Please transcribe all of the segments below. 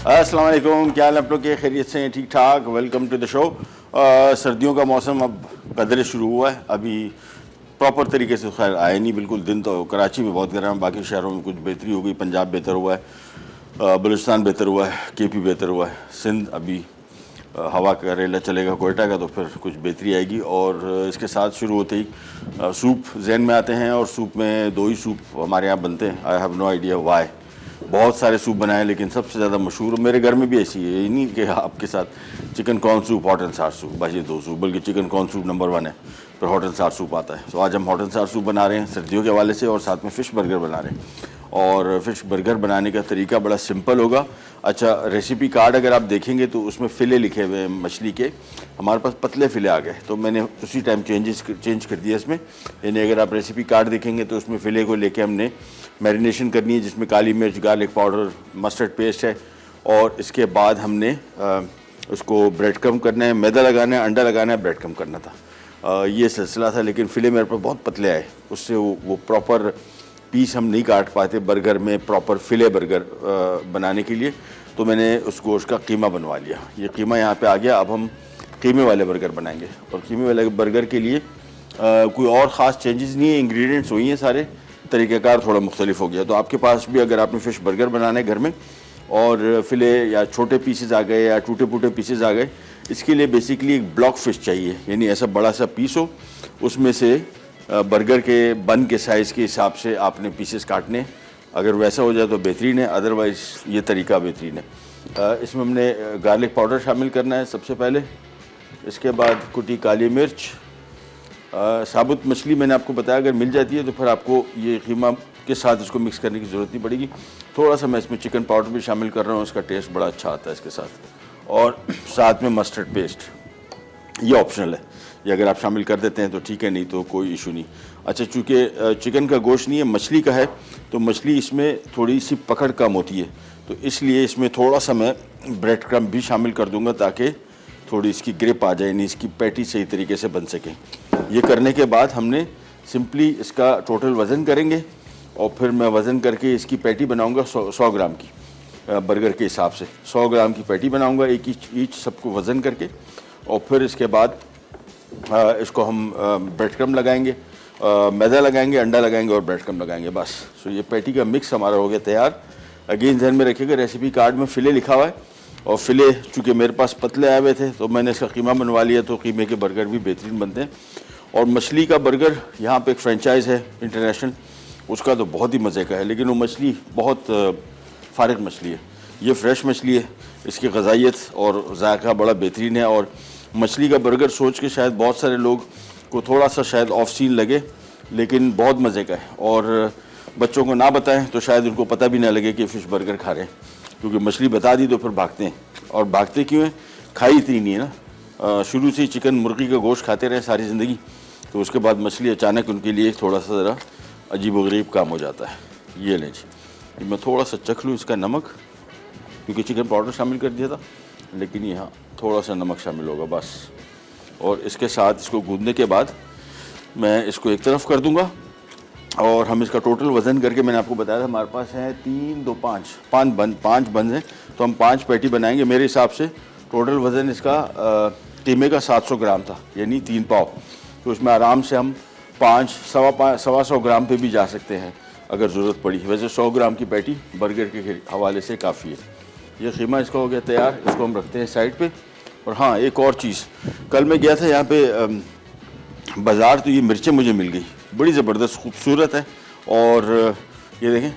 अस्सलाम वालेकुम, क्या हाल आप लोग के? खैरियत से हैं? ठीक ठाक। Welcome to the show. सर्दियों का मौसम अब कदरे शुरू हुआ है। अभी प्रॉपर तरीके से खैर आए नहीं बिल्कुल। दिन तो कराची में बहुत गर्म है, बाकी शहरों में कुछ बेहतरी हो गई। पंजाब बेहतर हुआ है, बलूचिस्तान बेहतर हुआ है, केपी बेहतर हुआ है, सिंध अभी हवा का रेला चलेगा कोयटा का, तो फिर कुछ बेहतरी आएगी। और इसके साथ शुरू होते ही सूप जहन में आते हैं, और सूप में दो ही सूप हमारे यहाँ बनते हैं। I have no idea why. बहुत सारे सूप बनाए, लेकिन सबसे ज़्यादा मशहूर मेरे घर में भी ऐसी है। ये नहीं कि आपके साथ chicken corn soup, hot and सार सूप, बस ये दो सूप, बल्कि चिकन कॉर्न सूप नंबर 1 है, फिर हॉट एंड सार सूप आता है। तो आज हम हॉट एंड सार सूप बना रहे हैं सर्दियों के हवाले से, और साथ में फ़िश बर्गर बना रहे हैं। और फ़िश बर्गर बनाने का तरीका बड़ा सिंपल होगा। अच्छा, रेसिपी कार्ड अगर आप देखेंगे तो उसमें फ़िले लिखे हुए हैं मछली के। हमारे पास पतले फ़िले आ गए, तो मैंने उसी टाइम चेंज कर दिया इसमें। यानी अगर आप रेसिपी कार्ड देखेंगे तो उसमें फ़िले को लेके हमने मैरिनेशन करनी है, जिसमें काली मिर्च, गार्लिक पाउडर, मस्टर्ड पेस्ट है। और इसके बाद हमने उसको ब्रेड क्रम करना है, मैदा लगाना है, अंडा लगाना है, ब्रेड क्रम करना था। ये सिलसिला था, लेकिन फ़िले मेरे पास बहुत पतले आए, उससे वो प्रॉपर पीस हम नहीं काट पाते बर्गर में, प्रॉपर फ़िले बर्गर बनाने के लिए। तो मैंने उस गोश्त का कीमा बनवा लिया। ये कीमा यहाँ पे आ गया। अब हम कीमे वाले बर्गर बनाएंगे, और कीमे वाले बर्गर के लिए कोई और ख़ास चेंजेस नहीं है। इंग्रेडिएंट्स वही हैं सारे, तरीक़ाकार थोड़ा मुख्तलिफ हो गया। तो आपके पास भी अगर आपने फ़िश बर्गर बनाना है घर में, और फ़िले या छोटे पीसेस आ गए या टूटे फूटे पीसेस आ गए, इसके लिए बेसिकली एक ब्लॉक फ़िश चाहिए। यानी ऐसा बड़ा सा पीस हो, उसमें से बर्गर के बन के साइज़ के हिसाब से आपने पीसेस काटने। अगर वैसा हो जाए तो बेहतरीन है, अदरवाइज़ ये तरीका बेहतरीन है। इसमें हमने गार्लिक पाउडर शामिल करना है सबसे पहले। इसके बाद कुटी काली मिर्च, साबुत मछली मैंने आपको बताया अगर मिल जाती है तो फिर आपको ये कीमा के साथ इसको मिक्स करने की ज़रूरत नहीं पड़ेगी। थोड़ा सा मैं इसमें चिकन पाउडर भी शामिल कर रहा हूँ, उसका टेस्ट बड़ा अच्छा आता है इसके साथ। और साथ में मस्टर्ड पेस्ट, ये ऑप्शनल है, ये अगर आप शामिल कर देते हैं तो ठीक है, नहीं तो कोई इशू नहीं। अच्छा, चूँकि चिकन का गोश्त नहीं है, मछली का है, तो मछली इसमें थोड़ी सी पकड़ कम होती है, तो इसलिए इसमें थोड़ा सा मैं ब्रेड क्रम्ब भी शामिल कर दूंगा, ताकि थोड़ी इसकी ग्रिप आ जाए, नहीं इसकी पैटी सही तरीके से बन सके। ये करने के बाद हमने सिंपली इसका टोटल वज़न करेंगे, और फिर मैं वज़न करके इसकी पैटी बनाऊँगा 100 ग्राम की, बर्गर के हिसाब से 100 ग्राम की पैटी बनाऊँगा, एक ईच सबको वज़न करके। और फिर इसके बाद इसको हम ब्रेड क्रम्ब लगाएंगे, मैदा लगाएंगे, अंडा लगाएंगे और ब्रेड क्रम्ब लगाएंगे, बस। सो ये पैटी का मिक्स हमारा हो गया तैयार। अगेन ध्यान में रखिएगा, रेसिपी कार्ड में फ़िले लिखा हुआ है, और फ़िले चूँकि मेरे पास पतले आए हुए थे तो मैंने इसका कीमा बनवा लिया, तो कीमे के बर्गर भी बेहतरीन बनते हैं। और मछली का बर्गर यहाँ पे एक फ्रेंचाइज़ है इंटरनेशनल, उसका तो बहुत ही मज़े का है, लेकिन वो मछली बहुत फारिग मछली है। ये फ्रेश मछली है, इसकी ग़ज़ाइयत और जायका बड़ा बेहतरीन है। और मछली का बर्गर सोच के शायद बहुत सारे लोग को थोड़ा सा शायद ऑफ सीन लगे, लेकिन बहुत मज़े का है। और बच्चों को ना बताएं तो शायद उनको पता भी ना लगे कि फ़िश बर्गर खा रहे हैं, क्योंकि मछली बता दी तो फिर भागते हैं। और भागते क्यों हैं? खाई इतनी नहीं है ना। शुरू से चिकन मुर्गी का गोश्त खाते रहे सारी ज़िंदगी, तो उसके बाद मछली अचानक उनके लिए थोड़ा सा ज़रा अजीब व गरीब काम हो जाता है। ये लें जी, मैं थोड़ा सा चख लूँ इसका नमक, क्योंकि चिकन पाउडर शामिल कर दिया था, लेकिन यहाँ थोड़ा सा नमक शामिल होगा बस। और इसके साथ इसको गूंदने के बाद मैं इसको एक तरफ कर दूंगा, और हम इसका टोटल वज़न करके, मैंने आपको बताया था हमारे पास है 3, 2, 5 बन हैं, तो हम 5 पैटी बनाएंगे। मेरे हिसाब से टोटल वज़न इसका कीमे का 700 ग्राम था, यानी 3 पाव। तो इसमें आराम से हम 5, 100 ग्राम पे भी जा सकते हैं अगर ज़रूरत पड़ी। वैसे 100 ग्राम की पैटी बर्गर के हवाले से काफ़ी है। ये कीमा इसका हो गया तैयार, इसको हम रखते हैं साइड पे। और हाँ, एक और चीज़, कल मैं गया था यहाँ पे बाज़ार, तो ये मिर्चें मुझे मिल गई, बड़ी ज़बरदस्त खूबसूरत है। और ये देखें,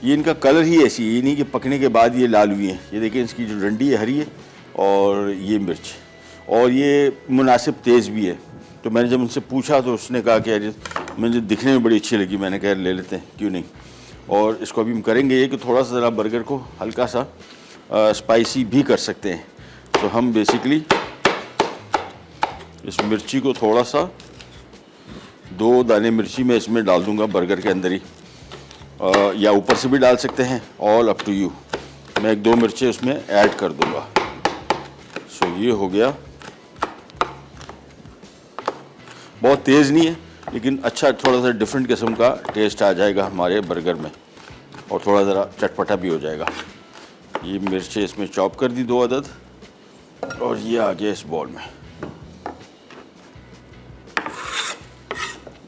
ये इनका कलर ही ऐसी है, ये नहीं कि पकने के बाद ये लाल हुई है। ये देखें, इसकी जो डंडी है हरी है, और ये मिर्च, और ये मुनासिब तेज़ भी है। तो मैंने जब उनसे पूछा तो उसने कहा कि यार मुझे दिखने में बड़ी अच्छी लगी, मैंने कहा ले लेते हैं, क्यों नहीं। और इसको अभी हम करेंगे ये कि थोड़ा सा ज़रा बर्गर को हल्का सा स्पाइसी भी कर सकते हैं। तो हम बेसिकली इस मिर्ची को थोड़ा सा, 2 दाने मिर्ची मैं इसमें डाल दूंगा बर्गर के अंदर ही, या ऊपर से भी डाल सकते हैं, ऑल अप टू यू। मैं 1-2 मिर्चें उसमें ऐड कर दूंगा। सो ये हो गया, बहुत तेज़ नहीं है, लेकिन अच्छा थोड़ा सा डिफरेंट किस्म का टेस्ट आ जाएगा हमारे बर्गर में, और थोड़ा ज़रा चटपटा भी हो जाएगा। ये मिर्चें इसमें चॉप कर दी 2 अदद, और ये आ गया इस बॉल में।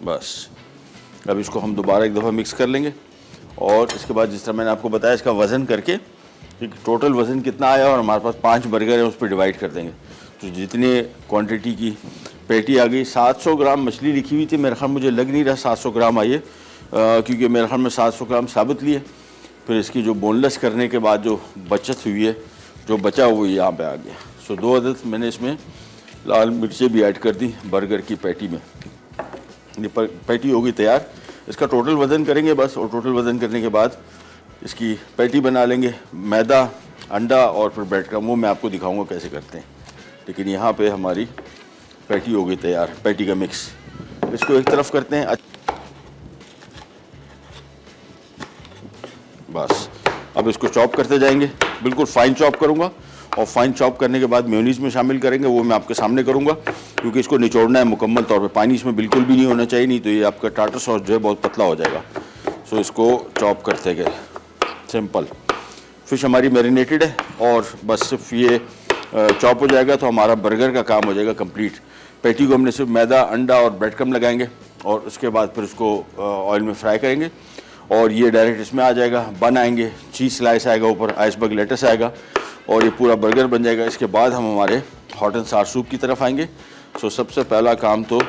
बस अब इसको हम दोबारा एक दफ़ा मिक्स कर लेंगे, और इसके बाद जिस तरह मैंने आपको बताया इसका वज़न करके कि टोटल वज़न कितना आया, और हमारे पास 5 बर्गर हैं उस पर डिवाइड कर देंगे। तो जितने क्वांटिटी की पैटी आ गई, 700 ग्राम मछली लिखी हुई थी, मेरे ख्याल मुझे लग नहीं रहा 700 ग्राम आई है, क्योंकि मेरे ख्याल में 700 ग्राम साबित लिए। फिर इसकी जो बोनलेस करने के बाद जो बचत हुई है, जो बचा वो यहाँ पे आ गया। सो 2 अदद मैंने इसमें लाल मिर्चें भी ऐड कर दी बर्गर की पैटी में। ये पैटी होगी तैयार। इसका टोटल वज़न करेंगे बस, और टोटल वज़न करने के बाद इसकी पैटी बना लेंगे। मैदा, अंडा और फिर ब्रेड क्रम्ब, वो मैं आपको दिखाऊंगा कैसे करते हैं। लेकिन यहाँ पे हमारी पैटी हो गई तैयार, पैटी का मिक्स। इसको एक तरफ करते हैं। बस अब इसको चॉप करते जाएंगे, बिल्कुल फाइन चॉप करूँगा, और फाइन चॉप करने के बाद मेयोनीज़ में शामिल करेंगे, वो मैं आपके सामने करूँगा, क्योंकि इसको निचोड़ना है मुकम्मल तौर पे। पानी इसमें बिल्कुल भी नहीं होना चाहिए, नहीं तो ये आपका टाटर सॉस जो है बहुत पतला हो जाएगा। सो इसको चॉप करते गए, सिंपल। फ़िश हमारी मैरिनेटेड है, और बस सिर्फ ये चॉप हो जाएगा तो हमारा बर्गर का काम हो जाएगा कंप्लीट। पैटी को हमने सिर्फ मैदा, अंडा और ब्रेड क्रम्ब लगाएंगे, और उसके बाद फिर उसको ऑयल में फ्राई करेंगे, और ये डायरेक्ट इसमें आ जाएगा। बन आएंगे, चीज़ स्लाइस आएगा, ऊपर आइसबर्ग लेटस आएगा, और ये पूरा बर्गर बन जाएगा। इसके बाद हम हमारे हॉट एंड सार सूप की तरफ आएंगे। सो सबसे पहला काम तो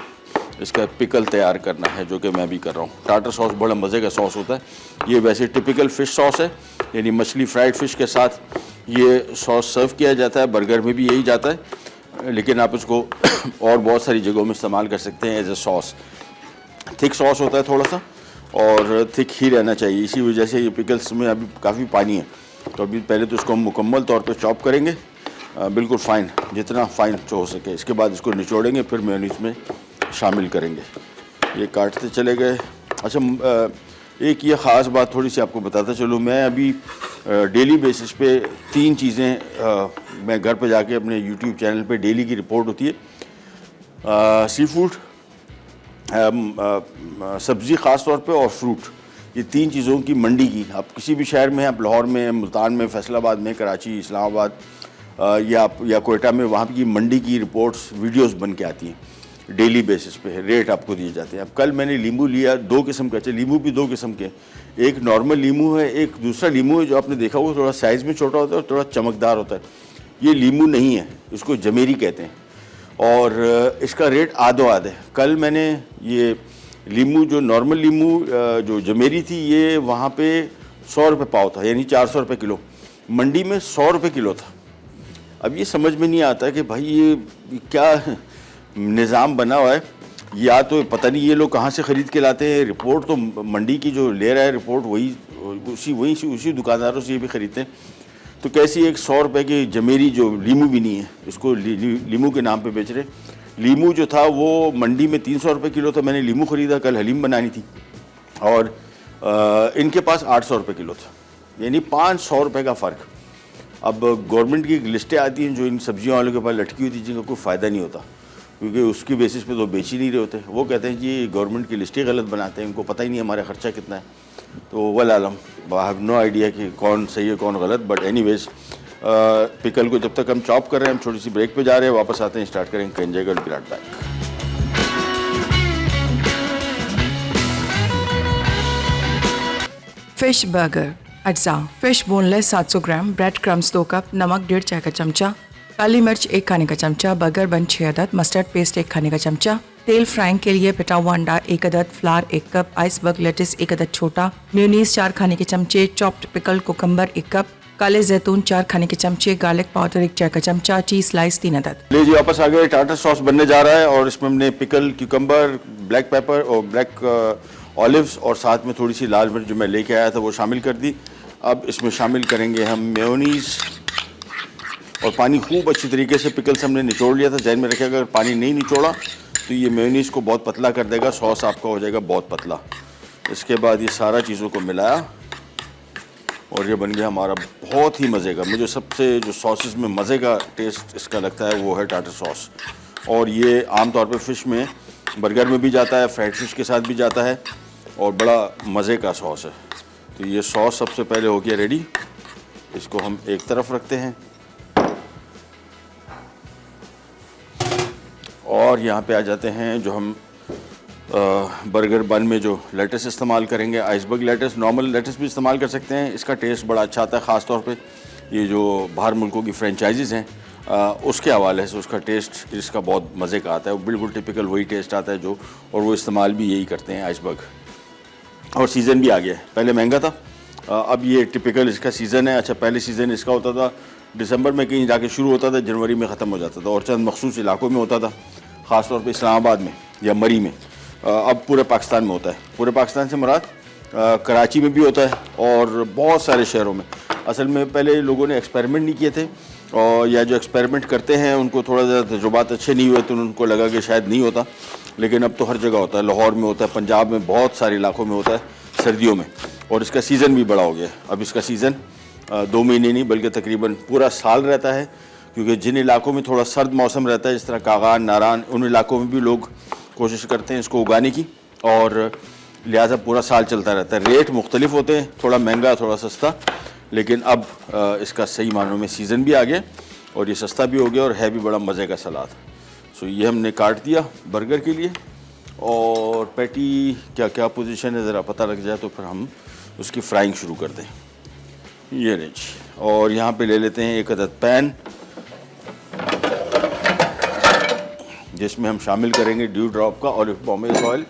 इसका पिकल तैयार करना है, जो कि मैं भी कर रहा हूँ। टाटर सॉस बड़ा मज़े का सॉस होता है। ये वैसे टिपिकल फ़िश सॉस है, यानी मछली फ्राइड फ़िश के साथ ये सॉस सर्व किया जाता है। बर्गर में भी यही जाता है, लेकिन आप इसको और बहुत सारी जगहों में इस्तेमाल कर सकते हैं as a sauce. Thick sauce होता है थोड़ा सा, और थिक ही रहना चाहिए। इसी वजह से ये पिकल्स में अभी काफ़ी पानी है, तो अभी पहले तो इसको हम मुकम्मल तौर पे चॉप करेंगे, बिल्कुल फ़ाइन, जितना फ़ाइन हो सके। इसके बाद इसको निचोड़ेंगे, फिर मेयोनीज़ में शामिल करेंगे। ये काटते चले गए। अच्छा, एक ये ख़ास बात थोड़ी सी आपको बताता चलूँ। मैं अभी डेली बेसिस पे 3 चीज़ें मैं घर पे जाके अपने यूट्यूब चैनल पे डेली की रिपोर्ट होती है। सी फूड, सब्ज़ी ख़ास तौर पे, और फ्रूट। ये 3 चीज़ों की मंडी की, आप किसी भी शहर में, आप लाहौर में, मुल्तान में, फैसलाबाद में, कराची, इस्लामाबाद, या कोयटा में, वहाँ की मंडी की रिपोर्ट्स, वीडियोस बन के आती हैं डेली बेसिस पे। रेट आपको दिए जाते हैं। अब कल मैंने नींबू लिया, 2 किस्म का। अच्छा, नींबू भी 2 किस्म के, एक नॉर्मल नींबू है, एक दूसरा नींबू है जो आपने देखा वो थोड़ा साइज़ में छोटा होता है और थोड़ा चमकदार होता है। ये नींबू नहीं है, इसको जमेरी कहते हैं, और इसका रेट आधो आध है। कल मैंने ये नींबू, जो नॉर्मल नींबू जो जमेरी थी, ये वहाँ पे 100 रुपये पाव था, यानी 400 रुपये किलो। मंडी में 100 रुपये किलो था। अब ये समझ में नहीं आता कि भाई ये क्या निज़ाम बना हुआ है। या तो पता नहीं ये लोग कहाँ से ख़रीद के लाते हैं। रिपोर्ट तो मंडी की जो ले रहा है रिपोर्ट, उसी दुकानदारों से ये भी ख़रीदते हैं। तो कैसी एक 100 रुपये की जमेरी जो लीमू भी नहीं है, इसको लीमू के नाम पे बेच रहे। लीमू जो था वो मंडी में 300 रुपये किलो था। मैंने लीमू ख़रीदा, कल हलीम बनानी थी, और इनके पास 800 रुपये किलो था, यानी 500 रुपये का फ़र्क। अब गवर्नमेंट की लिस्टें आती हैं जो इन सब्जियों वालों के पास लटकी हुई थी, जिनका कोई फ़ायदा नहीं होता, क्योंकि उसकी बेसिस पे तो बेच ही नहीं रहे होते। वो कहते हैं कि गवर्नमेंट की लिस्टें गलत बनाते हैं, इनको पता ही नहीं हमारा ख़र्चा कितना है। तो वल आलम, आई हैव नो आइडिया कि कौन सही है कौन गलत। बट एनीवेज, पिकल को जब तक हम चॉप कर रहे हैं, हम छोटी सी ब्रेक पे जा रहे हैं, वापस आते हैं, स्टार्ट करेंगे कंजेगल बिराट बैक। फिश बर्गर अज्जा, fish boneless 700 gram, bread crumbs 2 cup, नमक 1.5 चाय का चमचा, काली मिर्च 1 खाने का चमचा, बर्गर बन 6 अदद, मस्टर्ड पेस्ट 1 खाने का चमचा, तेल फ्राइंग के लिए पिटा हुआ अंडा 1 अदद, फ्लावर 1 कप, आइसबर्ग लेटिस 1 अदद छोटा, मेयोनीज 4 खाने के चमचे, चॉप्ड पिकल कोकम्बर 1 कप, काले जैतून 4 खाने के चमचे, गार्लिक पाउडर 1 चाय का चमचा, चीज स्लाइस 3 अदद। ले जी, वापस आ गए। टाटर सॉस बनने जा रहा है, और इसमें हमने पिकल, क्यूकम्बर, ब्लैक पेपर और ब्लैक ऑलिव्स, और साथ में थोड़ी सी लाल मिर्च जो मैं लेके आया था वो शामिल कर दी। अब इसमें शामिल करेंगे हम मेयोनीज़, और पानी खूब अच्छी तरीके से पिकल से हमने निचोड़ लिया था। जहन में रखिएगा, अगर पानी नहीं निचोड़ा तो ये मेयोनीज़ को बहुत पतला कर देगा, सॉस आपका हो जाएगा बहुत पतला। इसके बाद ये सारा चीज़ों को मिलाया, और ये बन गया हमारा बहुत ही मज़े का। मुझे सबसे जो सॉसेस में मज़े का टेस्ट इसका लगता है वो है टाटर सॉस, और ये आमतौर पर फ़िश में, बर्गर में भी जाता है, फ्राइड फ़िश के साथ भी जाता है, और बड़ा मज़े का सॉस है। तो ये सॉस सबसे पहले हो गया रेडी। इसको हम एक तरफ रखते हैं और यहाँ पे आ जाते हैं जो हम बर्गर बन में जो लेटस इस्तेमाल करेंगे, आइसबर्ग लेटस, नॉर्मल लेटस भी इस्तेमाल कर सकते हैं। इसका टेस्ट बड़ा अच्छा आता है, ख़ास तौर पे ये जो बाहर मुल्कों की फ्रेंचाइजीज़ हैं उसके हवाले से उसका टेस्ट इसका बहुत मज़े का आता है। वो बिल्कुल टिपिकल वही टेस्ट आता है जो, और वो इस्तेमाल भी यही करते हैं आइसबर्ग। और सीज़न भी आ गया है, पहले महंगा था, अब ये टिपिकल इसका सीज़न है। अच्छा, पहले सीज़न इसका होता था दिसंबर में कहीं जाके शुरू होता था, जनवरी में ख़त्म हो जाता था और चंद मखसूस इलाकों में होता था, ख़ास तौर पे इस्लामाबाद में या मरी में। अब पूरे पाकिस्तान में होता है। पूरे पाकिस्तान से मुराद कराची में भी होता है और बहुत सारे शहरों में। असल में पहले लोगों ने एक्सपेरिमेंट नहीं किए थे, और या जो एक्सपेरिमेंट करते हैं उनको थोड़ा ज़्यादा तजुर्बात अच्छे नहीं हुए तो उनको लगा कि शायद नहीं होता, लेकिन अब तो हर जगह होता है। लाहौर में होता है, पंजाब में, बहुत सारे इलाकों में होता है सर्दियों में, और इसका सीज़न भी बड़ा हो गया है। अब इसका सीज़न 2 महीने नहीं बल्कि तकरीबन पूरा साल रहता है, क्योंकि जिन इलाकों में थोड़ा सर्द मौसम रहता है, जिस तरह कागान, नारान, उन इलाकों में भी लोग कोशिश करते हैं इसको उगाने की, और लिहाजा पूरा साल चलता रहता है। रेट मुख्तलिफ होते हैं, थोड़ा महंगा थोड़ा सस्ता, लेकिन अब इसका सही मानों में सीज़न भी आ गया और ये सस्ता भी हो गया और है भी बड़ा मज़े का सलाद। सो ये हमने काट दिया बर्गर के लिए, और पैटी क्या क्या पोजीशन है ज़रा पता लग जाए तो फिर हम उसकी फ्राइंग शुरू कर दें। ये नहीं जी, और यहाँ पे ले लेते हैं 1 अदद पैन, जिसमें हम शामिल करेंगे ड्यू ड्रॉप का ऑलिव पॉमेस ऑयल,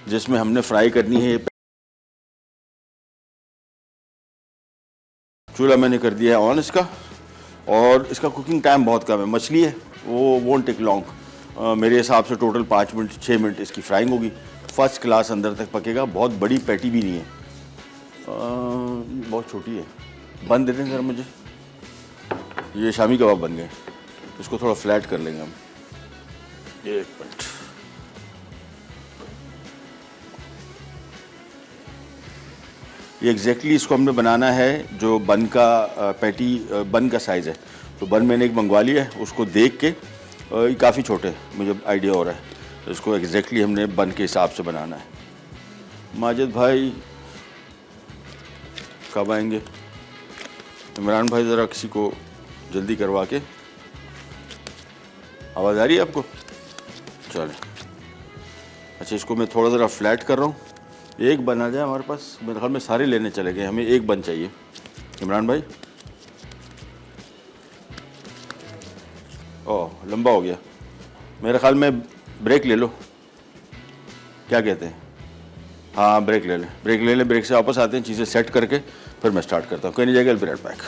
जिसमें हमने फ्राई करनी है। चूल्हा मैंने कर दिया है ऑन इसका, और इसका कुकिंग टाइम बहुत कम है। मछली है वो वोंट टेक लॉन्ग, मेरे हिसाब से टोटल 5 मिनट 6 मिनट इसकी फ्राइंग होगी। फर्स्ट क्लास अंदर तक पकेगा, बहुत बड़ी पैटी भी नहीं है, बहुत छोटी है। बन दे दें सर मुझे, ये शामी कबाब बन गए, इसको थोड़ा फ्लैट कर लेंगे हम। 1 मिनट, ये एग्जैक्टली इसको हमने बनाना है जो बन का पैटी बन का साइज़ है। तो बन मैंने एक मंगवा लिया है, उसको देख के ये काफ़ी छोटे मुझे आइडिया हो रहा है, तो इसको एग्जैक्टली हमने बन के हिसाब से बनाना है। माजिद भाई कब आएंगे? इमरान भाई ज़रा किसी को जल्दी करवा के, आवाज़ आ रही है आपको? चलें, अच्छा इसको मैं थोड़ा ज़रा फ्लैट कर रहा हूँ, एक बन आ जाए हमारे पास। मेरे ख्याल में सारे लेने चले गए, हमें एक बन चाहिए। इमरान भाई, ओह लंबा हो गया, मेरे ख्याल में ब्रेक ले लो, क्या कहते हैं? हाँ ब्रेक ले लें, ब्रेक ले लें, ब्रेक से वापस आते हैं, चीज़ें सेट करके फिर मैं स्टार्ट करता हूँ। कहीं नहीं जाएगा, ब्रेड पैक।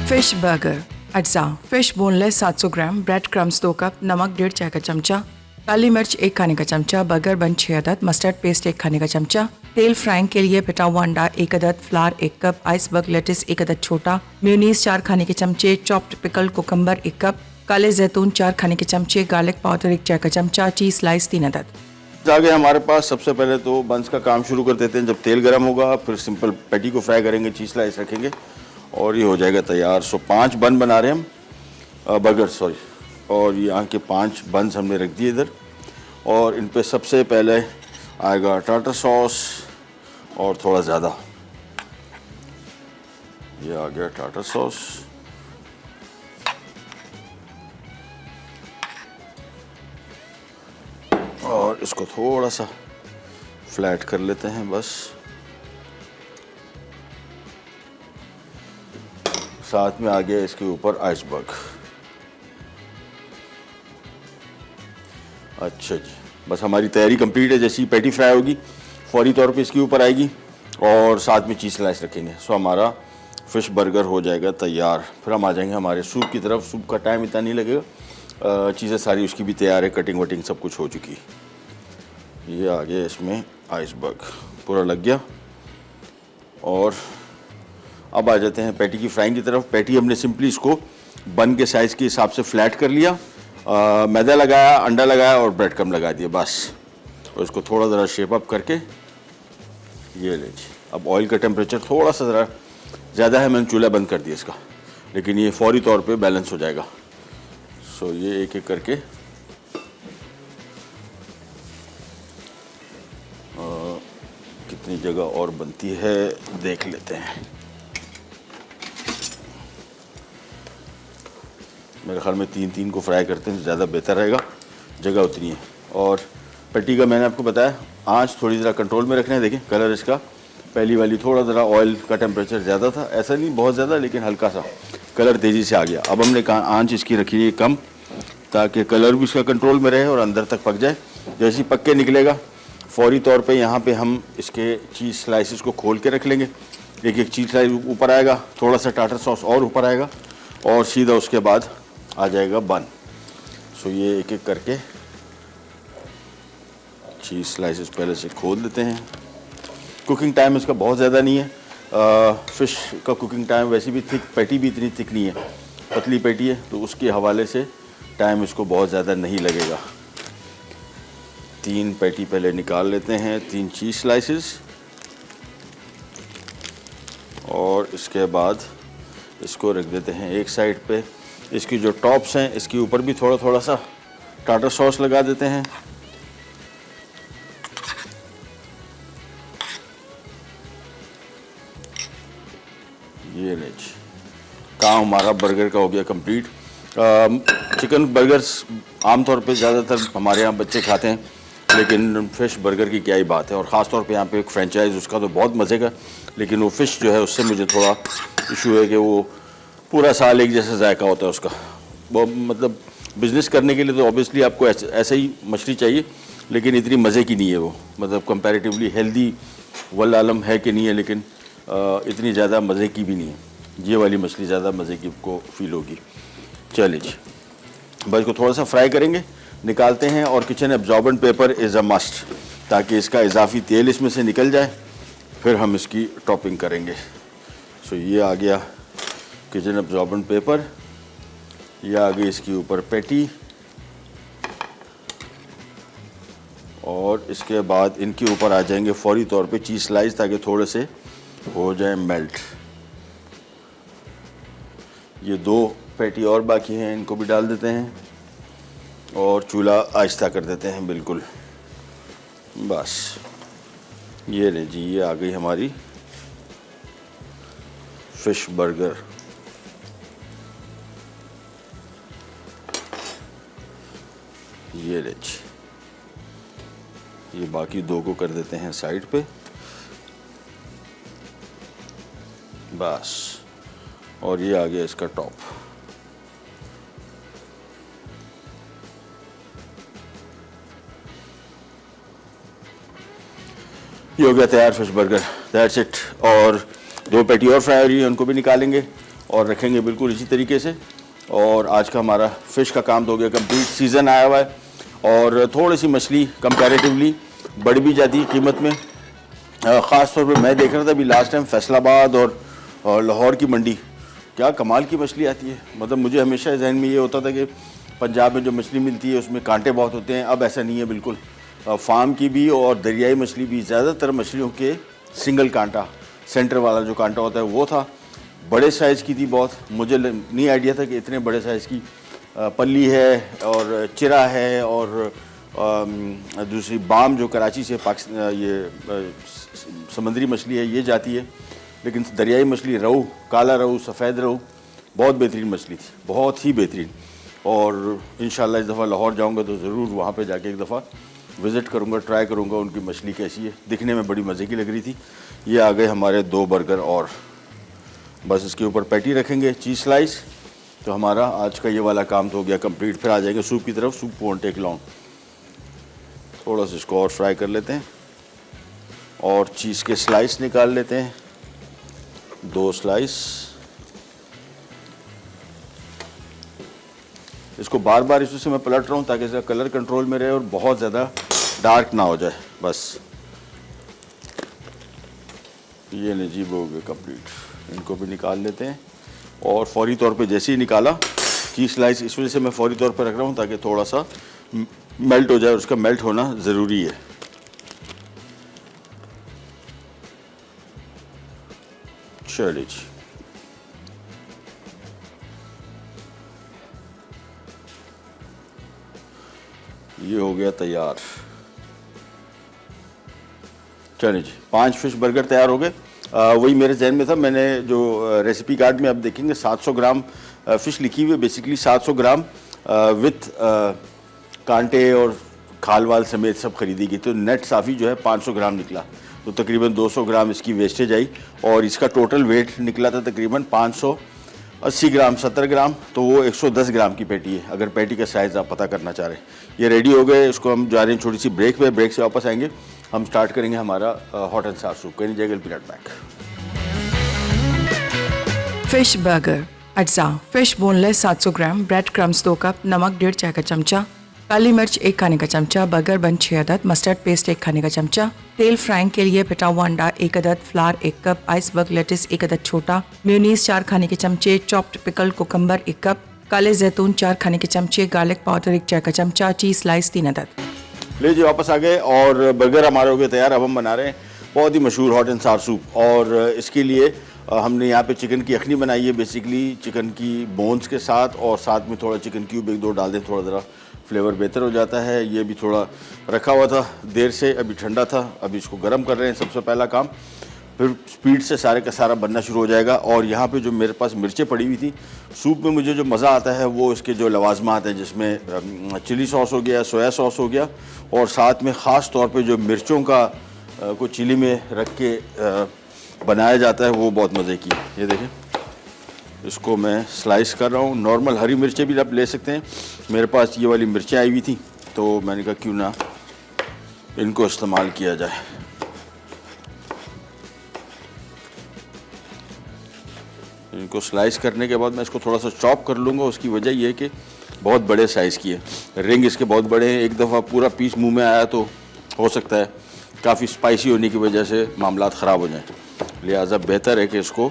फिश बर्गर अज्जा, fish boneless 700 gram, bread crumbs 2 cup, नमक 1.5 चाय का चमचा, काली मिर्च 1 खाने का चमचा, बर्गर बन 6 अदद, मस्टर्ड पेस्ट 1 खाने का चमचा, तेल फ्राइंग के लिए पिटा हुआ अंडा 1 अदद, फ्लावर 1 कप, आइसबर्ग लेटिस 1 अदद छोटा, मेयोनीज 4 खाने के चमचे, चॉप्ड पिकल कोकम्बर 1 कप, काले जैतून 4 खाने के चमचे, गार्लिक पाउडर 1 चाय का चमचा, चीज स्लाइस 3 अदद। आगे हमारे पास सबसे पहले तो बंस का काम शुरू कर देते हैं। जब तेल गर्म होगा फिर सिंपल पैटी को फ्राई करेंगे, चीज स्लाइस रखेंगे और ये हो जाएगा तैयार। 5 बन बना रहे हम, बर्गर सॉरी, और यहाँ के 5 बन्स हमने रख दिए इधर, और इन पे सबसे पहले आएगा टाटर सॉस और थोड़ा ज़्यादा, ये आ गया टाटर सॉस, और इसको थोड़ा सा फ्लैट कर लेते हैं बस। साथ में आ गया इसके ऊपर आइसबर्ग। अच्छा जी, बस हमारी तैयारी कंप्लीट है। जैसी पैटी फ्राई होगी फौरी तौर पे इसके ऊपर आएगी और साथ में चीज़ स्लाइस रखेंगे। सो हमारा फ़िश बर्गर हो जाएगा तैयार। फिर हम आ जाएंगे हमारे सूप की तरफ। सूप का टाइम इतना नहीं लगेगा, चीज़ें सारी उसकी भी तैयार है, कटिंग वटिंग सब कुछ हो चुकी है। ये आ गया इसमें आइसबर्ग, पूरा लग गया। और अब आ जाते हैं पैटी की फ्राइंग की तरफ। पैटी हमने सिंपली इसको बन के साइज़ के हिसाब से फ्लैट कर लिया, मैदा लगाया, अंडा लगाया और ब्रेड क्रम्ब लगा दिया बस। और इसको थोड़ा ज़रा शेप अप करके ये ले जी। अब ऑयल का टेम्परेचर थोड़ा सा ज़रा ज़्यादा है, मैंने चूल्हा बंद कर दिया इसका, लेकिन ये फौरी तौर पे बैलेंस हो जाएगा। सो ये एक एक करके कितनी जगह और बनती है देख लेते हैं। मेरे ख्याल में 3-3 को फ्राई करते हैं ज़्यादा बेहतर रहेगा, जगह उतनी है। और पैटी का मैंने आपको बताया आंच थोड़ी ज़रा कंट्रोल में रखना है। देखें कलर इसका पहली वाली थोड़ा ज़रा ऑयल का टेम्परेचर ज़्यादा था, ऐसा नहीं बहुत ज़्यादा, लेकिन हल्का सा कलर तेज़ी से आ गया। अब हमने आंच इसकी रखी है कम, ताकि कलर भी इसका कंट्रोल में रहे और अंदर तक पक जाए। जैसे ही पक के निकलेगा फौरी तौर पे यहाँ पे हम इसके चीज़ स्लाइसेस को खोल के रख लेंगे। एक एक चीज़ स्लाइस ऊपर आएगा, थोड़ा सा टाटर सॉस और ऊपर आएगा और सीधा उसके बाद आ जाएगा बन। सो ये एक एक करके चीज़ स्लाइसेस पहले से खोल देते हैं। कुकिंग टाइम इसका बहुत ज़्यादा नहीं है। फ़िश का कुकिंग टाइम वैसे भी थिक, पैटी भी इतनी थिक नहीं है, पतली पैटी है, तो उसके हवाले से टाइम इसको बहुत ज़्यादा नहीं लगेगा। 3 पैटी पहले निकाल लेते हैं, 3 चीज़ स्लाइसेस, और इसके बाद इसको रख देते हैं एक साइड पे। इसकी जो टॉप्स हैं इसके ऊपर भी थोड़ा थोड़ा सा टाटर सॉस लगा देते हैं। ये ले जी, काम हमारा बर्गर का हो गया कंप्लीट। चिकन बर्गर्स आमतौर पे ज़्यादातर हमारे यहाँ बच्चे खाते हैं, लेकिन फ़िश बर्गर की क्या ही बात है। और ख़ास तौर पे यहाँ पे एक फ्रेंचाइज़ उसका तो बहुत मज़े का, लेकिन वो फ़िश जो है उससे मुझे थोड़ा इशू है कि वो पूरा साल एक जैसा जायका होता है उसका। वो मतलब बिज़नेस करने के लिए तो ऑब्वियसली आपको ऐसे ही मछली चाहिए, लेकिन इतनी मज़े की नहीं है वो। मतलब कंपैरेटिवली हेल्दी वल्लाह आलम है कि नहीं है, लेकिन इतनी ज़्यादा मज़े की भी नहीं है। ये वाली मछली ज़्यादा मज़े की आपको फील होगी। चलिए जी, बस इसको थोड़ा सा फ्राई करेंगे, निकालते हैं। और kitchen absorbent paper is a must, ताकि इसका इजाफी तेल इसमें से निकल जाए, फिर हम इसकी टॉपिंग करेंगे। सो ये आ गया किचन एब्जॉर्बेंट पेपर, ये आ गई इसके ऊपर पैटी, और इसके बाद इनके ऊपर आ जाएंगे फौरी तौर पे चीज़ स्लाइस, ताकि थोड़े से हो जाए मेल्ट। ये 2 पैटी और बाकी हैं, इनको भी डाल देते हैं और चूल्हा आहिस्ता कर देते हैं बिल्कुल। बस ये ले जी, ये आ गई हमारी फ़िश बर्गर। ये ले जी, ये बाकी 2 को कर देते हैं साइड पे। बस, और ये आ गया इसका टॉप। ये हो गया तैयार फ़िश बर्गर, दैट्स इट। और 2 पैटी और फ्राई हो रही है, उनको भी निकालेंगे और रखेंगे बिल्कुल इसी तरीके से। और आज का हमारा फ़िश का काम तो हो गया कंप्लीट। सीज़न आया हुआ है और थोड़ी सी मछली कंपैरेटिवली बढ़ भी जाती है कीमत में। ख़ास तौर पे मैं देख रहा था अभी लास्ट टाइम फैसलाबाद और लाहौर की मंडी, क्या कमाल की मछली आती है। मतलब मुझे हमेशा जहन में ये होता था कि पंजाब में जो मछली मिलती है उसमें कांटे बहुत होते हैं, अब ऐसा नहीं है बिल्कुल। फार्म की भी और दरियाई मछली भी, ज़्यादातर मछलियों के सिंगल कांटा, सेंटर वाला जो कांटा होता है वो था। बड़े साइज़ की थी बहुत, मुझे नहीं आइडिया था कि इतने बड़े साइज़ की पल्ली है और चिरा है। और दूसरी बाम जो कराची से ये समुद्री मछली है ये जाती है। लेकिन दरियाई मछली रहू, काला रहू, सफ़ेद रहू, बहुत बेहतरीन मछली थी, बहुत ही बेहतरीन। और इंशाल्लाह इस दफ़ा लाहौर जाऊंगा तो ज़रूर वहाँ पे जाके एक दफ़ा विज़िट करूँगा, ट्राई करूँगा उनकी मछली कैसी है। दिखने में बड़ी मज़े की लग रही थी। ये आ गए हमारे 2 बर्गर और बस इसके ऊपर पैटी रखेंगे, चीज़ स्लाइस, तो हमारा आज का ये वाला काम तो हो गया कंप्लीट। फिर आ जाएंगे सूप की तरफ। Soup won't take long. थोड़ा सा इसको और फ्राई कर लेते हैं और चीज़ के स्लाइस निकाल लेते हैं, 2 स्लाइस। इसको बार बार इससे मैं पलट रहा हूँ ताकि इसका कलर कंट्रोल में रहे और बहुत ज़्यादा डार्क ना हो जाए। बस ये नजीब हो गए कंप्लीट। इनको भी निकाल लेते हैं और फौरी तौर पे जैसे ही निकाला चीज़ स्लाइस, इस वजह से मैं फौरी तौर पे रख रहा हूँ ताकि थोड़ा सा मेल्ट हो जाए। उसका मेल्ट होना ज़रूरी है। चलिए जी, ये हो गया तैयार। चलिए जी, 5 फिश बर्गर तैयार हो गए। वही मेरे जहन में था, मैंने जो रेसिपी कार्ड में आप देखेंगे 700 ग्राम फ़िश लिखी हुई है, बेसिकली 700 ग्राम विथ कांटे और खाल वाल समेत सब खरीदी गई, तो नेट साफ़ी जो है 500 ग्राम निकला, तो तकरीबन 200 ग्राम इसकी वेस्टेज आई और इसका टोटल वेट निकला था तकरीबन 580 ग्राम 70 ग्राम, तो वो 110 ग्राम की पैटी है, अगर पैटी का साइज़ आप पता करना चाह रहे हैं। ये रेडी हो गए, इसको हम जा रहे हैं छोटी सी ब्रेक पे, ब्रेक से वापस आएंगे, हम स्टार्ट करेंगे हमारा हॉट एंड सार सूप। कहीं जाएगा पीनट बैक। फिश बर्गर अज्जा, fish boneless 700 gram, bread crumbs 2 cup, नमक 1.5 चाय का चमचा, काली मिर्च 1 खाने का चमचा, बर्गर बन 6 अदद, मस्टर्ड पेस्ट 1 खाने का चमचा, तेल फ्राइंग के लिए पिटा हुआ अंडा 1 अदद, फ्लावर 1 कप, आइसबर्ग लेटिस 1 अदद छोटा, मेयोनीज 4 खाने के चमचे, चॉप्ड पिकल कोकम्बर 1 कप, काले जैतून 4 खाने के चमचे, गार्लिक पाउडर 1 चाय का चमचा, चीज स्लाइस 3 अदद। ले जी, वापस आ गए और बर्गर हमारे हो गए तैयार। अब हम बना रहे हैं बहुत ही मशहूर हॉट एंड सार सूप, और इसके लिए हमने यहाँ पे चिकन की यखनी बनाई है, बेसिकली चिकन की बोन्स के साथ, और साथ में थोड़ा चिकन क्यूब 1-2 डाल दें, थोड़ा ज़रा फ्लेवर बेहतर हो जाता है। ये भी थोड़ा रखा हुआ था देर से, अभी ठंडा था, अभी इसको गर्म कर रहे हैं सबसे पहला काम, फिर स्पीड से सारे का सारा बनना शुरू हो जाएगा। और यहाँ पे जो मेरे पास मिर्चें पड़ी हुई थी, सूप में मुझे जो मज़ा आता है वो इसके जो लवाजमात हैं, जिसमें चिली सॉस हो गया, सोया सॉस हो गया, और साथ में ख़ास तौर पे जो मिर्चों का को चिली में रख के बनाया जाता है, वो बहुत मज़े की। ये देखें, इसको मैं स्लाइस कर रहा हूँ। नॉर्मल हरी मिर्चें भी आप ले सकते हैं, मेरे पास ये वाली मिर्चें आई हुई थी, तो मैंने कहा क्यों ना इनको इस्तेमाल किया जाए। इनको स्लाइस करने के बाद मैं इसको थोड़ा सा चॉप कर लूँगा। उसकी वजह यह है कि बहुत बड़े साइज़ की है, रिंग इसके बहुत बड़े हैं, एक दफ़ा पूरा पीस मुंह में आया तो हो सकता है काफ़ी स्पाइसी होने की वजह से मामलात ख़राब हो जाएं, लिहाजा बेहतर है कि इसको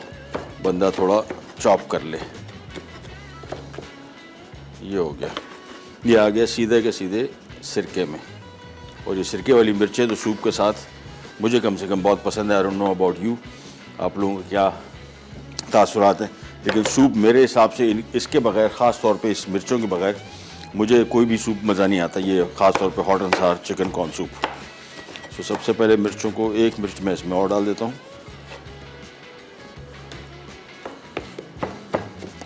बंदा थोड़ा चॉप कर ले। ये हो गया, ये आ गया सीधे के सीधे सिरके में, और ये सिरके वाली मिर्चें तो सूप के साथ मुझे कम से कम बहुत पसंद है। I don't know about you, आप लोगों का क्या तासुरात हैं, लेकिन सूप मेरे हिसाब से इसके बगैर, ख़ास तौर पे इस मिर्चों के बगैर मुझे कोई भी सूप मज़ा नहीं आता। ये ख़ास तौर पे हॉट एंड सार चिकन कॉर्न सूप। तो सबसे पहले मिर्चों को, एक मिर्च मैं इसमें और डाल देता हूँ,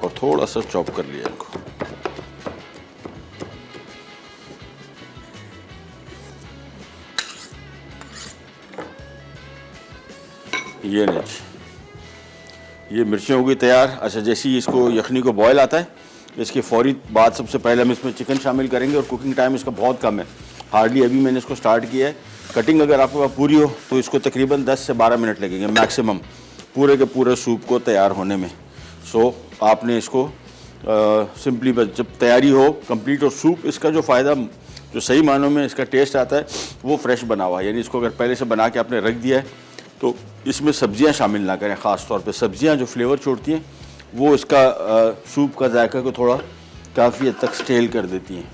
और थोड़ा सा चॉप कर लिया इनको। ये नहीं, ये मिर्चें हो गई तैयार। अच्छा, जैसे ही इसको यखनी को बॉयल आता है, इसके फ़ौरी बाद सबसे पहले हम इसमें चिकन शामिल करेंगे, और कुकिंग टाइम इसका बहुत कम है, हार्डली अभी मैंने इसको स्टार्ट किया है। कटिंग अगर आपके पास पूरी हो तो इसको तकरीबन 10 से 12 मिनट लगेंगे मैक्सिमम पूरे के पूरे सूप को तैयार होने में। सो आपने इसको सिंपली बस जब तैयारी हो कंप्लीट, और सूप इसका जो फ़ायदा, जो सही मानों में इसका टेस्ट आता है वो फ्रेश बना हुआ है, यानी इसको अगर पहले से बना के आपने रख दिया है तो इसमें सब्जियां शामिल ना करें। ख़ास तौर पे सब्जियां जो फ्लेवर छोड़ती हैं वो इसका सूप का जायका को थोड़ा काफ़ी हद तक स्टेल कर देती हैं।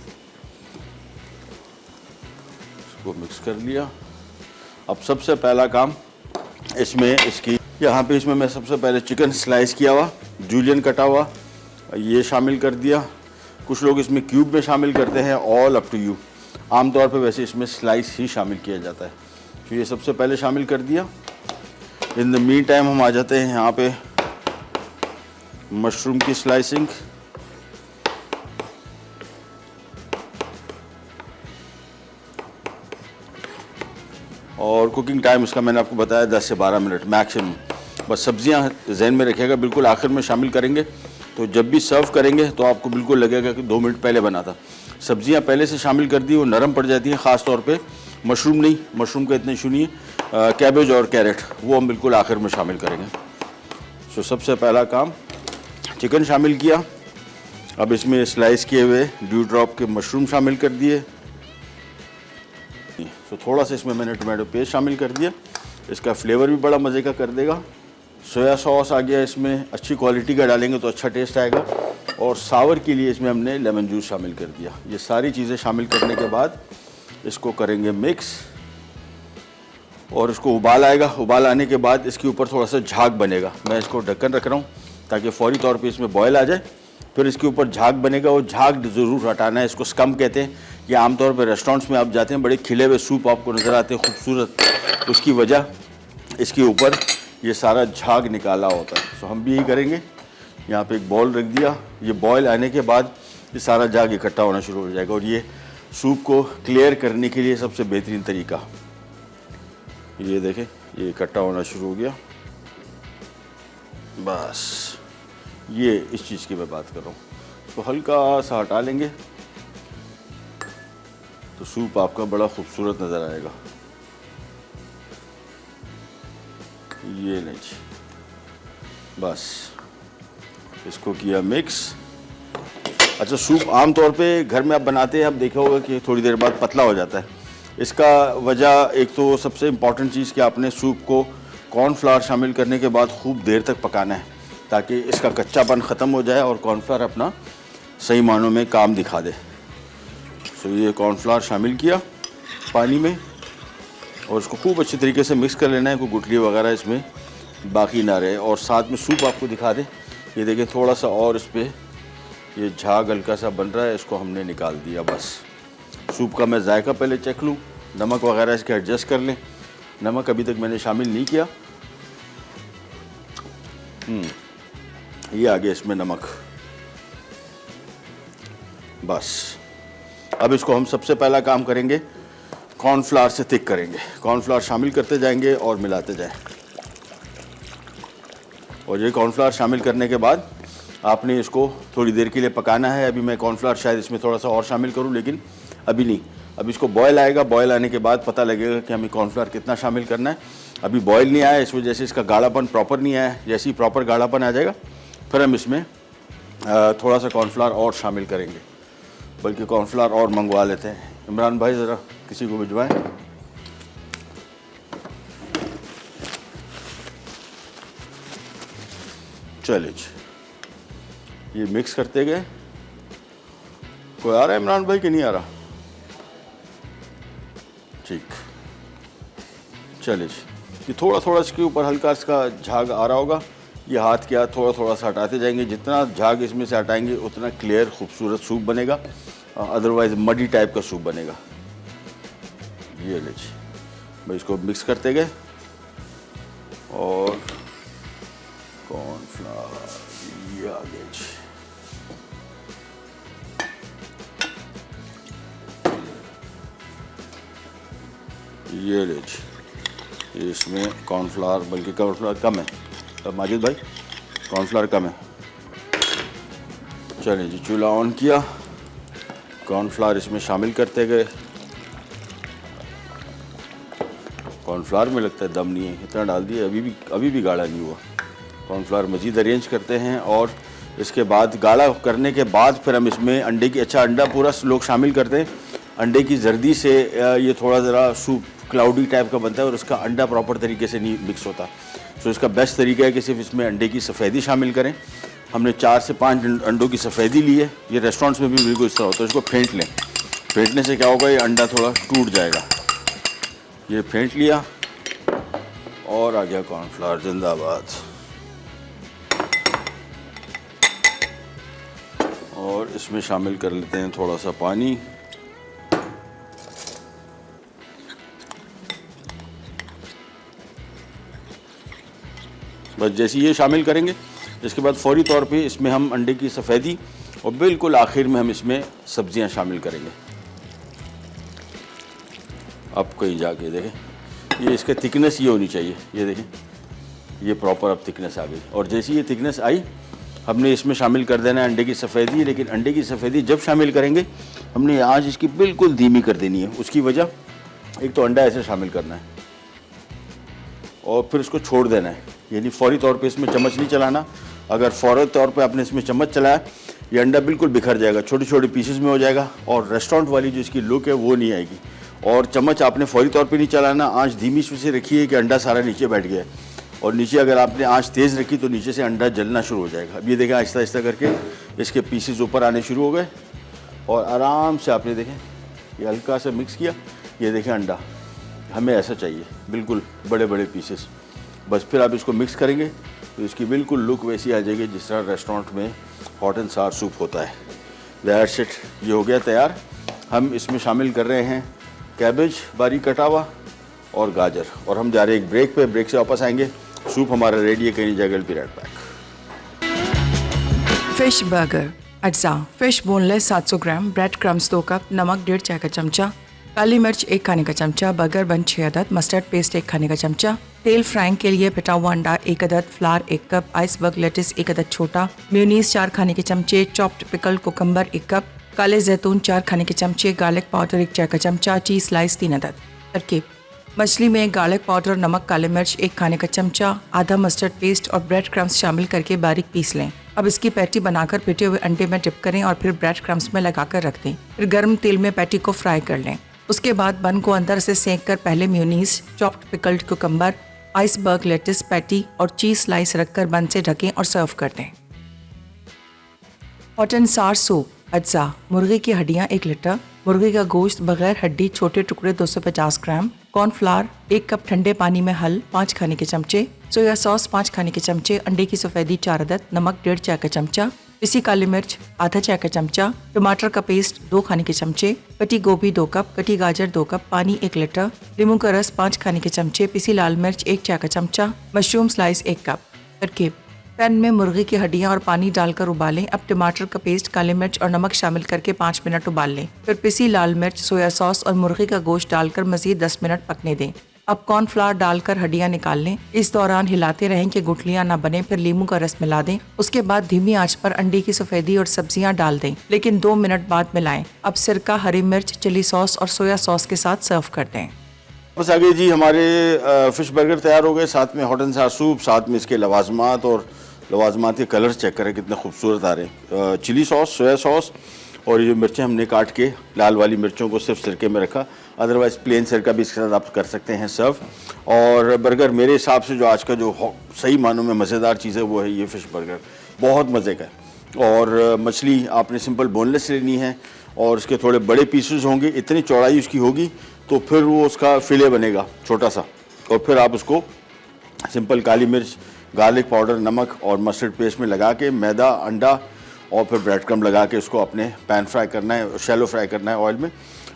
इसको मिक्स कर लिया। अब सबसे पहला काम इसमें इसकी, यहाँ पे इसमें मैं सबसे पहले चिकन स्लाइस किया हुआ, जूलियन कटा हुआ, ये शामिल कर दिया। कुछ लोग इसमें क्यूब में शामिल करते हैं, ऑल अप टू यू। आमतौर पे वैसे इसमें स्लाइस ही शामिल किया जाता है, तो ये सबसे पहले शामिल कर दिया। इन द मीन टाइम हम आ जाते हैं यहाँ पे मशरूम की स्लाइसिंग। और कुकिंग टाइम इसका मैंने आपको बताया 10 से 12 मिनट मैक्सिमम। बस सब्जियां जहन में रखिएगा, बिल्कुल आखिर में शामिल करेंगे, तो जब भी सर्व करेंगे तो आपको बिल्कुल लगेगा कि 2 मिनट पहले बना था। सब्जियां पहले से शामिल कर दी, वो नरम पड़ जाती हैं, ख़ास तौर पे मशरूम नहीं, मशरूम का इतना इशू नहीं है। कैबेज और कैरेट वो हम बिल्कुल आखिर में शामिल करेंगे। सो सबसे पहला काम, चिकन शामिल किया। अब इसमें स्लाइस किए हुए ड्यू ड्रॉप के मशरूम शामिल कर दिए। तो थोड़ा सा इसमें मैंने टोमेटो पेस्ट शामिल कर दिया, इसका फ्लेवर भी बड़ा मज़े का कर देगा। सोया सॉस आ गया, इसमें अच्छी क्वालिटी का डालेंगे तो अच्छा टेस्ट आएगा। और सावर के लिए इसमें हमने लेमन जूस शामिल कर दिया। ये सारी चीज़ें शामिल करने के बाद इसको करेंगे मिक्स, और इसको उबाल आएगा। उबाल आने के बाद इसके ऊपर थोड़ा सा झाग बनेगा। मैं इसको ढक्कन रख रहा हूँ ताकि फौरी तौर पे इसमें बॉयल आ जाए, फिर इसके ऊपर झाग बनेगा। वो झाग ज़रूर हटाना है, इसको स्कम कहते हैं। ये आमतौर पर रेस्टोरेंट्स में आप जाते हैं, बड़े खिले हुए सूप आपको नज़र आते हैं खूबसूरत, उसकी वजह इसके ऊपर ये सारा झाग निकाला होता है। सो हम भी यही करेंगे। यहाँ पे एक बॉल रख दिया, ये बॉयल आने के बाद ये सारा झाग इकट्ठा होना शुरू हो जाएगा, और ये सूप को क्लियर करने के लिए सबसे बेहतरीन तरीका। ये देखें, ये इकट्ठा होना शुरू हो गया। बस ये इस चीज़ की मैं बात कर रहा हूँ। इसको हल्का सा हटा लेंगे तो सूप आपका बड़ा खूबसूरत नज़र आएगा। ये नहीं जी, बस इसको किया मिक्स। अच्छा, सूप आम तौर पे घर में आप बनाते हैं, आप देखा होगा कि थोड़ी देर बाद पतला हो जाता है। इसका वजह एक तो सबसे इम्पॉर्टेंट चीज़ कि आपने सूप को कॉर्नफ्लावर शामिल करने के बाद खूब देर तक पकाना है, ताकि इसका कच्चापन ख़त्म हो जाए और कॉर्नफ्लावर अपना सही मानों में काम दिखा दे। तो ये कॉर्नफ्लावर शामिल किया पानी में और उसको खूब अच्छी तरीके से मिक्स कर लेना है, कोई गुठली वगैरह इसमें बाकी ना रहे। और साथ में सूप आपको दिखा दे, ये देखें थोड़ा सा और इस पर ये झाग हल्का सा बन रहा है, इसको हमने निकाल दिया। बस सूप का मैं जायका पहले चेक लूँ, नमक वगैरह इसके एडजस्ट कर लें। नमक अभी तक मैंने शामिल नहीं किया। ये आ गया इसमें नमक। बस अब इसको हम सबसे पहला काम करेंगे, कॉर्नफ्लावर से थिक करेंगे। कॉर्नफ्लावर शामिल करते जाएंगे और मिलाते जाएं। और ये कॉर्नफ्लावर शामिल करने के बाद आपने इसको थोड़ी देर के लिए पकाना है। अभी मैं कॉर्नफ्लावर शायद इसमें थोड़ा सा और शामिल करूं, लेकिन अभी नहीं। अब इसको बॉयल आएगा, बॉयल आने के बाद पता लगेगा कि हमें कॉर्नफ्लावर कितना शामिल करना है। अभी बॉयल नहीं आया, इस वजह से इसका गाढ़ापन प्रॉपर नहीं आया। जैसे ही प्रॉपर गाढ़ापन आ जाएगा फिर हम इसमें थोड़ा सा कॉर्नफ्लावर और शामिल करेंगे, बल्कि कॉर्नफ्लावर और मंगवा लेते हैं। इमरान भाई ज़रा किसी को भिजवाएं। चलिए जी, ये मिक्स करते गए। कोई आ रहा है इमरान भाई कि नहीं आ रहा? ठीक, चलिए जी। ये थोड़ा थोड़ा इसके ऊपर हल्का इसका झाग आ रहा होगा, ये हाथ के हाथ थोड़ा थोड़ा सा हटाते जाएंगे। जितना झाग इसमें से हटाएंगे उतना क्लियर खूबसूरत सूप बनेगा, अदरवाइज मडी टाइप का सूप बनेगा। ये ले जी, भाई इसको मिक्स करते गए और कॉर्नफ्लावर ये आ गया जी। ये ले जी, इसमें कॉर्नफ्लावर, बल्कि कॉर्नफ्लावर कम है माजिद भाई, कॉर्नफ्लावर कम है। चलिए जी, चूल्हा ऑन किया, कॉर्नफ्लावर इसमें शामिल करते गए। कॉर्नफ्लावर में लगता है दम नहीं है, इतना डाल दिया, अभी भी गाढ़ा नहीं हुआ। कॉर्नफ्लावर मज़ीद अरेंज करते हैं और इसके बाद गाढ़ा करने के बाद फिर हम इसमें अंडे की, अच्छा अंडा पूरा लोग शामिल करते हैं। अंडे की जर्दी से ये थोड़ा ज़रा सूप क्लाउडी टाइप का बनता है और उसका अंडा प्रॉपर तरीके से नहीं मिक्स होता। तो इसका बेस्ट तरीका है कि सिर्फ इसमें अंडे की सफ़ेदी शामिल करें। हमने 4 से 5 अंडों की सफ़ेदी ली है। ये रेस्टोरेंट्स में भी बिल्कुल इस तरह होता है। इसको फेंट लें, फेंटने से क्या होगा, ये अंडा थोड़ा टूट जाएगा। ये फेंट लिया और आ गया कॉर्नफ्लावर। जिंदाबाद। और इसमें शामिल कर लेते हैं थोड़ा सा पानी। बस जैसे ये शामिल करेंगे, इसके बाद फौरी तौर पे इसमें हम अंडे की सफ़ेदी और बिल्कुल आखिर में हम इसमें सब्जियां शामिल करेंगे। अब कहीं जाके देखें, ये इसका थिकनेस ये होनी चाहिए। ये देखें, ये प्रॉपर अब थिकनेस आ गई। और जैसे ये थिकनेस आई, हमने इसमें शामिल कर देना है अंडे की सफ़ेदी। लेकिन अंडे की सफ़ेदी जब शामिल करेंगे, हमने आँच इसकी बिल्कुल धीमी कर देनी है। उसकी वजह, एक तो अंडा ऐसे शामिल करना है और फिर इसको छोड़ देना है, यानी फौरी तौर पे इसमें चम्मच नहीं चलाना। अगर फौरी तौर पे आपने इसमें चम्मच चलाया, ये अंडा बिल्कुल बिखर जाएगा, छोटे छोटे पीसेस में हो जाएगा और रेस्टोरेंट वाली जो इसकी लुक है वो नहीं आएगी। और चम्मच आपने फौरी तौर पे नहीं चलाना, आंच धीमी से रखिए कि अंडा सारा नीचे बैठ गया है। और नीचे अगर आपने आंच तेज़ रखी तो नीचे से अंडा जलना शुरू हो जाएगा। अब ये देखें, आहिस्ता आहिस्ता करके इसके पीसेस ऊपर आने शुरू हो गए और आराम से आपने देखें, ये हल्का सा मिक्स किया। ये देखें, अंडा हमें ऐसा चाहिए, बिल्कुल बड़े बड़े पीसेस। बस फिर आप इसको मिक्स करेंगे तो इसकी बिल्कुल लुक वैसी आ जाएगी जिस तरह रेस्टोरेंट में हॉट एंड सार सूप होता है। दैट्स इट, ये हो गया तैयार। हम इसमें शामिल कर रहे हैं कैबेज बारीक कटा हुआ और गाजर, और हम जा रहे हैं एक ब्रेक पे। ब्रेक से वापस आएंगे। सूप हमारा रेडी है, कहीं जगह be right back. Fish burger, अज्जा, fish boneless 700 gram, bread crumbs 2 cup, नमक 1.5 चाय का चमचा, काली मिर्च 1 खाने का चमचा, बर्गर बन 6 अदद, मस्टर्ड पेस्ट 1 खाने का चमचा, तेल फ्राइंग के लिए पिटा हुआ अंडा 1 अदद, फ्लावर 1 कप, आइसबर्ग लेटिस 1 अदद छोटा, मेयोनीज 4 खाने के चमचे, चॉप्ड पिकल कोकम्बर 1 कप, काले जैतून 4 खाने के चमचे, गार्लिक पाउडर 1 चाय का चमचा, चीज स्लाइस 3 अदद। तरकीब: मछली में गार्लिक पाउडर, नमक, काले मिर्च 1 खाने का चमचा, आधा मस्टर्ड पेस्ट और ब्रेड क्रम्स शामिल करके बारीक पीस लें। अब इसकी पैटी बनाकर पिटे हुए अंडे में डिप करें और फिर ब्रेड क्रम्स में लगाकर रख दें। फिर गर्म तेल में पैटी को फ्राई कर लें। उसके बाद बन को अंदर से सेंक कर पहले mayonnaise, chopped pickled cucumber, iceberg lettuce, patty और चीज स्लाइस रखकर बन से ढकें और सर्व कर दें। हॉट एंड सार सूप, अज्जा, मुर्गी की हड्डियाँ 1 लीटर, मुर्गी का गोश्त बगैर हड्डी छोटे टुकड़े 250 ग्राम, कॉर्नफ्लावर 1 कप, ठंडे पानी में हल 5 खाने के चमचे, सोया सॉस 5 खाने के चमचे, अंडे की सफ़ेदी 4 अदद, नमक 1.5 चाय का चमचा, पिसी काली मिर्च आधा चाय का चमचा, टमाटर का पेस्ट 2 खाने के चमचे, कटी गोभी 2 कप, कटी गाजर 2 कप, पानी 1 लीटर, नींबू का रस 5 खाने के चमचे, पिसी लाल मिर्च 1 चाय का चमचा, मशरूम स्लाइस 1 कप। तरकीब: पैन में मुर्गी की हड्डियां और पानी डालकर उबालें। अब टमाटर का पेस्ट, काली मिर्च और नमक शामिल करके 5 मिनट उबाल लें। फिर पिसी लाल मिर्च, सोया सॉस और मुर्गी का गोश्त डालकर मजीद 10 मिनट पकने दें। अब कॉर्नफ्लावर डालकर हड्डियां निकाल लें। इस दौरान हिलाते रहें कि गुठलियां ना बने। फिर नींबू का रस मिला दें। उसके बाद धीमी आंच पर अंडे की सफ़ेदी और सब्जियां डाल दें, लेकिन 2 मिनट बाद मिलाएं। अब सिरका, हरी मिर्च, चिली सॉस और सोया सॉस के साथ सर्व कर दें। बस आगे जी, हमारे फ़िश बर्गर तैयार हो गए। साथ में हॉट एंड सार सूप, साथ में इसके लवाजमात, और लवाजमात के कलर्स चेक करें कितने खूबसूरत आ रहे हैं। चिली सॉस, सोया सॉस और ये जो मिर्चें हमने काट के, लाल वाली मिर्चों को सिर्फ सिरके में रखा, अदरवाइज़ प्लेन सिरका भी इसके साथ आप कर सकते हैं सर्व। और बर्गर मेरे हिसाब से जो आज का जो सही मानों में मज़ेदार चीज़ है वो है ये फ़िश बर्गर, बहुत मज़े का है। और मछली आपने सिंपल बोनलेस लेनी है और इसके थोड़े बड़े पीसेस होंगे, इतनी चौड़ाई उसकी होगी तो फिर वो उसका फिले बनेगा छोटा सा, और फिर आप उसको सिंपल काली मिर्च, गार्लिक पाउडर, नमक और मस्टर्ड पेस्ट में लगा के, मैदा, अंडा और फिर ब्रेड क्रम्ब लगा के उसको अपने पैन फ्राई करना है, शैलो फ्राई करना है ऑयल में।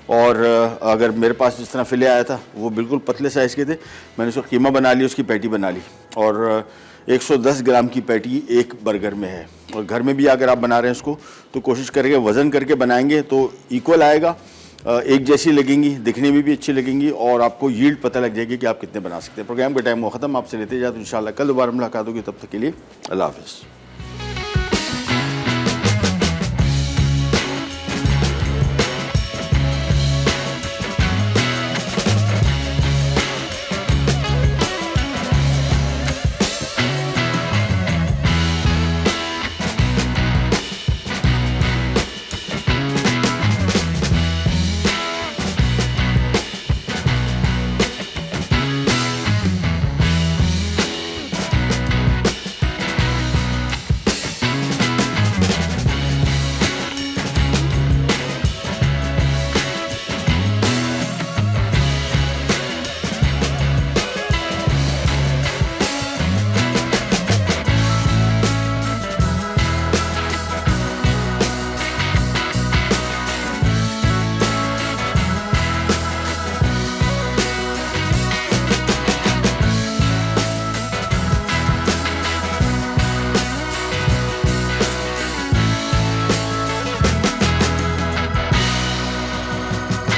और अगर मेरे पास जिस तरह फिले आया था वो बिल्कुल पतले साइज़ के थे, मैंने उसको कीमा बना लिया, उसकी पैटी बना ली। और 110 ग्राम की पैटी एक बर्गर में है। और घर में भी अगर आप बना रहे हैं उसको तो कोशिश करेंगे वज़न करके बनाएंगे तो इक्वल आएगा, एक जैसी लगेंगी, दिखने में भी अच्छी लगेंगी और आपको यील्ड पता लग जाएगी कि आप कितने बना सकते हैं। प्रोग्राम का टाइम वो ख़त्म, आपसे लेते जाए तो इंशाल्लाह कल दोबारा मुलाकात होगी। तब तक के लिए अल्लाह हाफ़िज़।